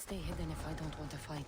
stay hidden if I don't want to fight.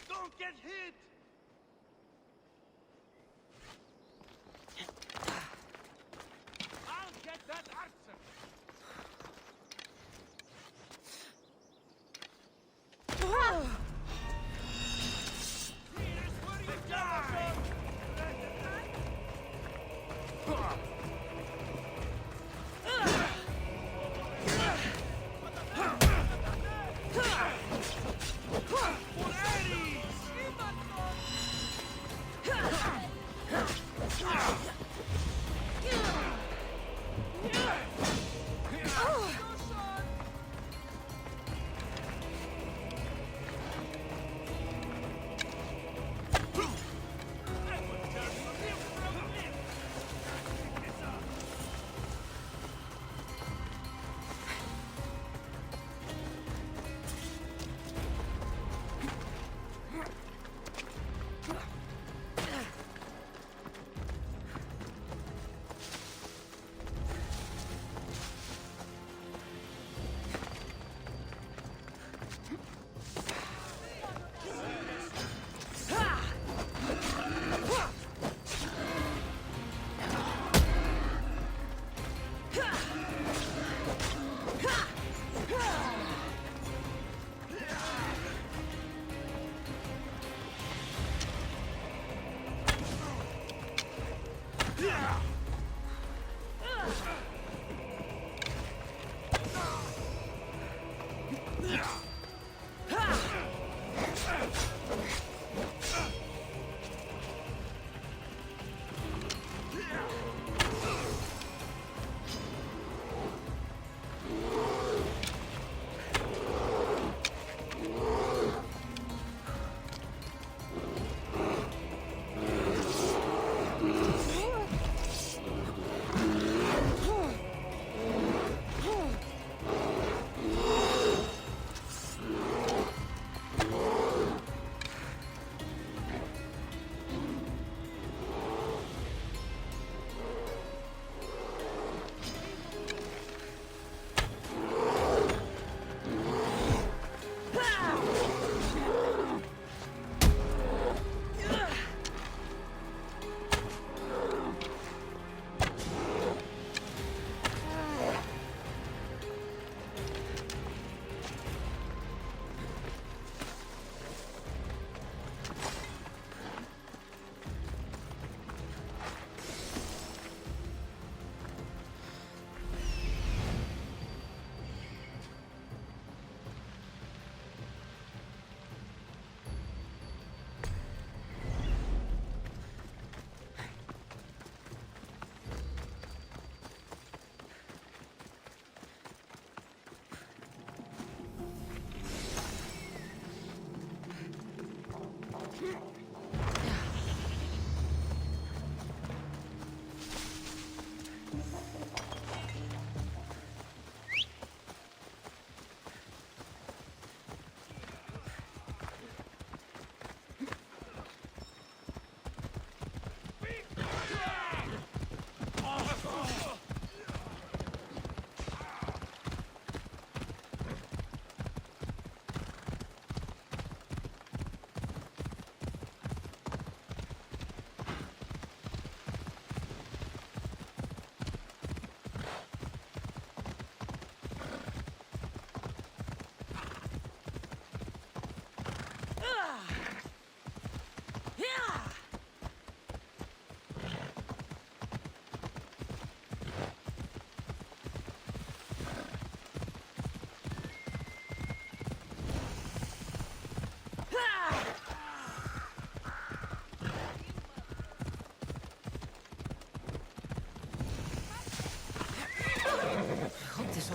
Don't get hit! I'll get that archer! Here's where you die! For Ares!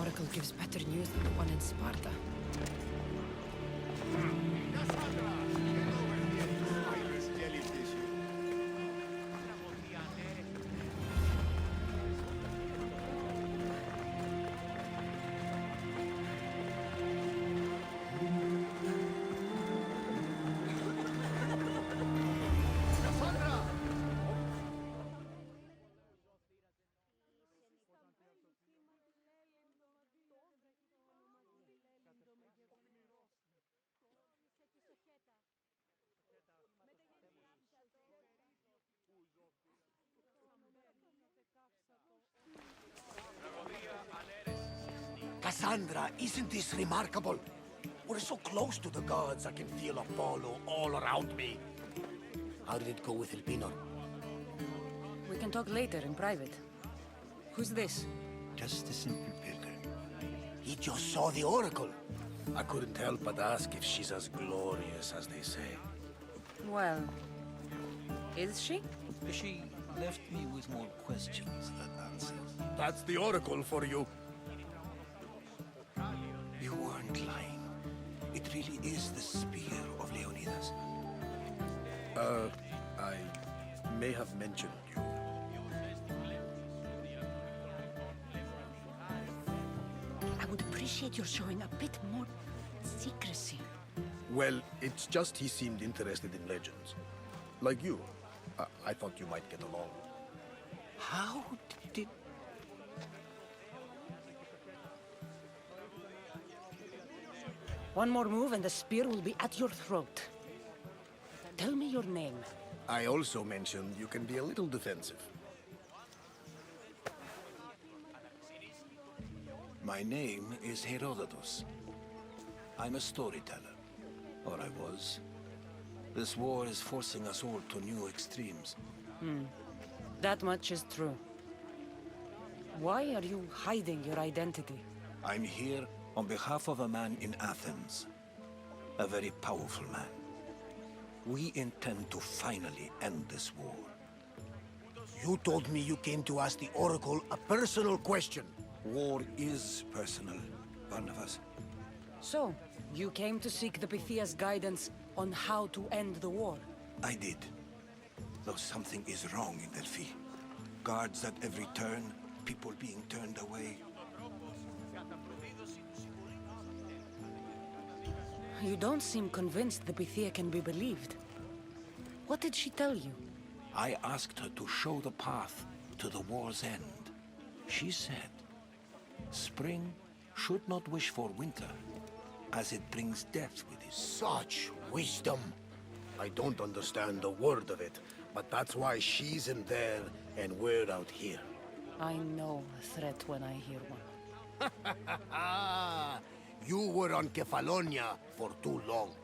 oracle gives better news than the one in Sparta. Cassandra, get over here, you spineless jellyfish. Cassandra! Cassandra, isn't this remarkable? We're so close to the gods, I can feel Apollo all around me. How did it go with Elpinor? We can talk later in private. Who's this? Just a simple pilgrim. He just saw the oracle. I couldn't help but ask if she's as glorious as they say. Well, is she? She left me with more questions than answers. That's the oracle for you. You weren't lying. It really is the spear of Leonidas. I may have mentioned you. I would appreciate your showing a bit more secrecy. Well, it's just he seemed interested in legends. Like you. I thought you might get along. How did... One more move and the spear will be at your throat. Tell me your name. I also mentioned you can be a little defensive. My name is Herodotus. I'm a storyteller. Or I was. This war is forcing us all to new extremes. That much is true. Why are you hiding your identity? I'm here on behalf of a man in Athens. A very powerful man. We intend to finally end this war. You told me you came to ask the oracle a personal question. War is personal, Barnabas. So, you came to seek the Pythia's guidance on how to end the war. I did. Though something is wrong in Delphi. Guards at every turn, people being turned away. You don't seem convinced the Pythia can be believed. What did she tell you? I asked her to show the path to the war's end. She said, spring should not wish for winter, as it brings death with it. Such wisdom. I don't understand a word of it, but that's why she's in there and we're out here. I know a threat when I hear one. You were on Kefalonia for too long.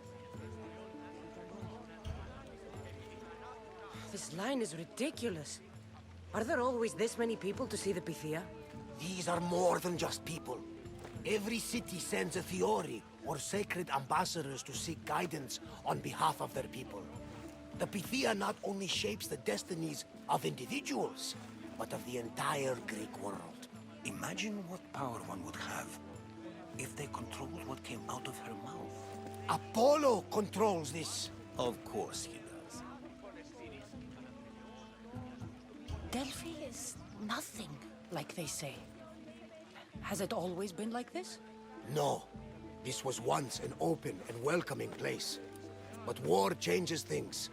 This line is ridiculous. Are there always this many people to see the Pythia? These are more than just people. Every city sends a Fiori, or sacred ambassadors to seek guidance on behalf of their people. The Pythia not only shapes the destinies of individuals, but of the entire Greek world. Imagine what power one would have if they controlled what came out of her mouth. Apollo controls this. Of course he does. Delphi is nothing, like they say. Has it always been like this? No. This was once an open and welcoming place. But war changes things.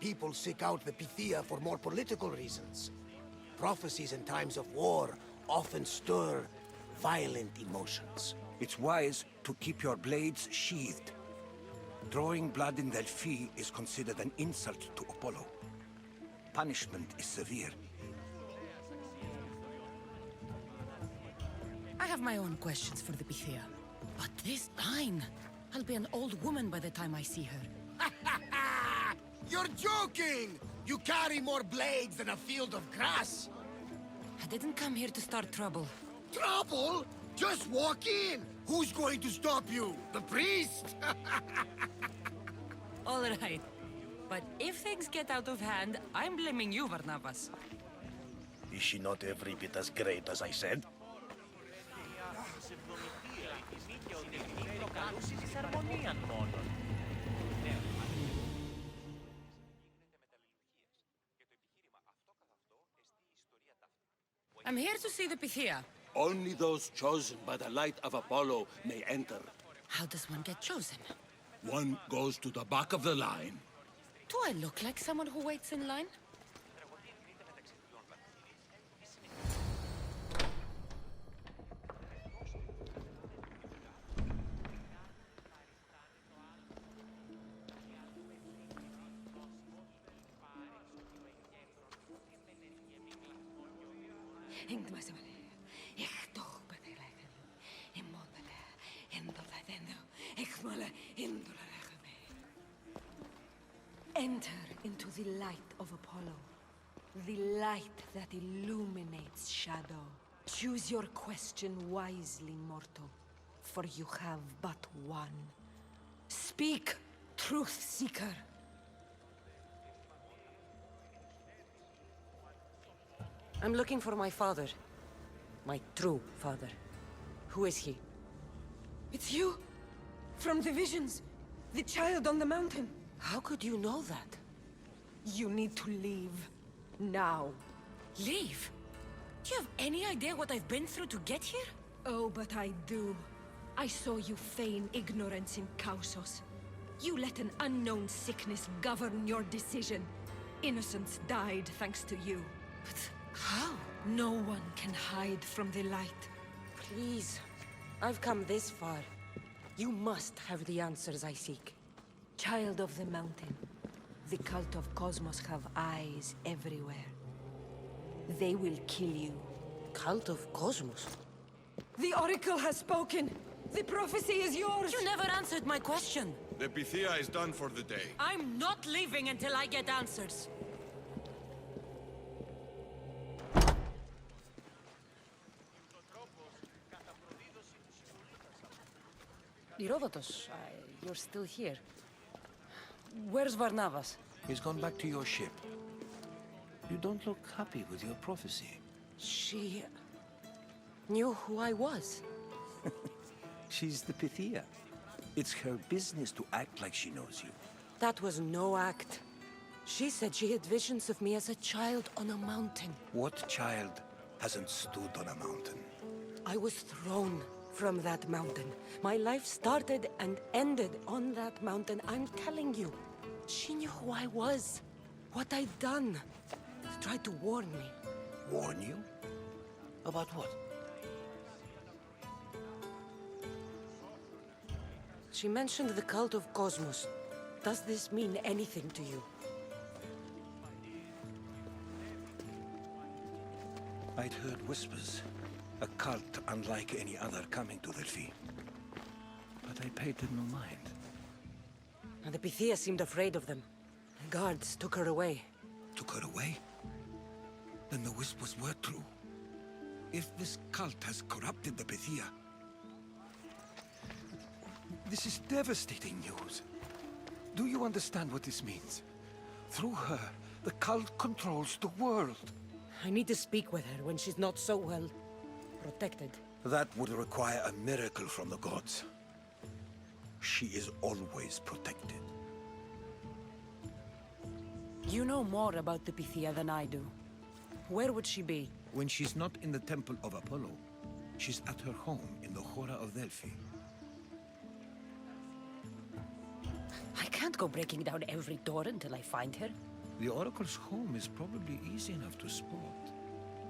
People seek out the Pythia for more political reasons. Prophecies in times of war often stir violent emotions. It's wise to keep your blades sheathed. Drawing blood in Delphi is considered an insult to Apollo. Punishment is severe. I have my own questions for the Pythia. But this line... I'll be an old woman by the time I see her. You're joking! You carry more blades than a field of grass! I didn't come here to start trouble. Trouble? Just walk in! Who's going to stop you? The priest? All right. But if things get out of hand, I'm blaming you, Barnabas. Is she not every bit as great as I said? ψευδομυθία η φήμη και ότι μη προκαλούσει δυσαρμονίαν μόνον. I'm here to see the Pythia. Only those chosen by the light of Apollo may enter. How does one get chosen? One goes to the back of the line. Do I look like someone who waits in line? Enter into the light of Apollo, the light that illuminates shadow. Choose your question wisely, mortal, for you have but one. Speak, truth seeker. I'm looking for my father. My true father. Who is he? It's you! From the visions! The child on the mountain! How could you know that? You need to leave. Now. Leave? Do you have any idea what I've been through to get here? Oh, but I do. I saw you feign ignorance in Kausos. You let an unknown sickness govern your decision. Innocents died thanks to you. But how? No one can hide from the light. Please. I've come this far. You must have the answers I seek. Child of the mountain, the cult of Cosmos have eyes everywhere. They will kill you. Cult of Cosmos? The Oracle has spoken! The prophecy is yours! You never answered my question! The Pythia is done for the day. I'm not leaving until I get answers! Herodotus, you're still here. Where's Barnabas? He's gone back to your ship. You don't look happy with your prophecy. She knew who I was. She's the Pythia. It's her business to act like she knows you. That was no act. She said she had visions of me as a child on a mountain. What child hasn't stood on a mountain? I was thrown from that mountain. My life started and ended on that mountain, I'm telling you. She knew who I was, what I'd done. She tried to warn me. Warn you? About what? She mentioned the cult of Cosmos. Does this mean anything to you? I'd heard whispers. A cult unlike any other coming to Delphi. But I paid them no mind. And the Pythia seemed afraid of them. The guards took her away. Took her away? Then the whispers were true. If this cult has corrupted the Pythia... This is devastating news. Do you understand what this means? Through her, the cult controls the world. I need to speak with her when she's not so well protected. That would require a miracle from the gods. She is always protected. You know more about the Pythia than I do. Where would she be? When she's not in the temple of Apollo, she's at her home in the Hora of Delphi. I can't go breaking down every door until I find her. The Oracle's home is probably easy enough to spot.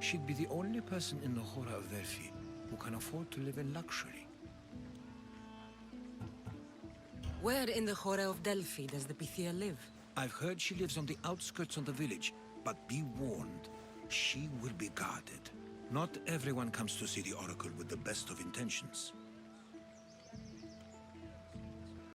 She'd be the only person in the Hora of Delphi who can afford to live in luxury. Where in the Hora of Delphi does the Pythia live? I've heard she lives on the outskirts of the village, but be warned, she will be guarded. Not everyone comes to see the Oracle with the best of intentions.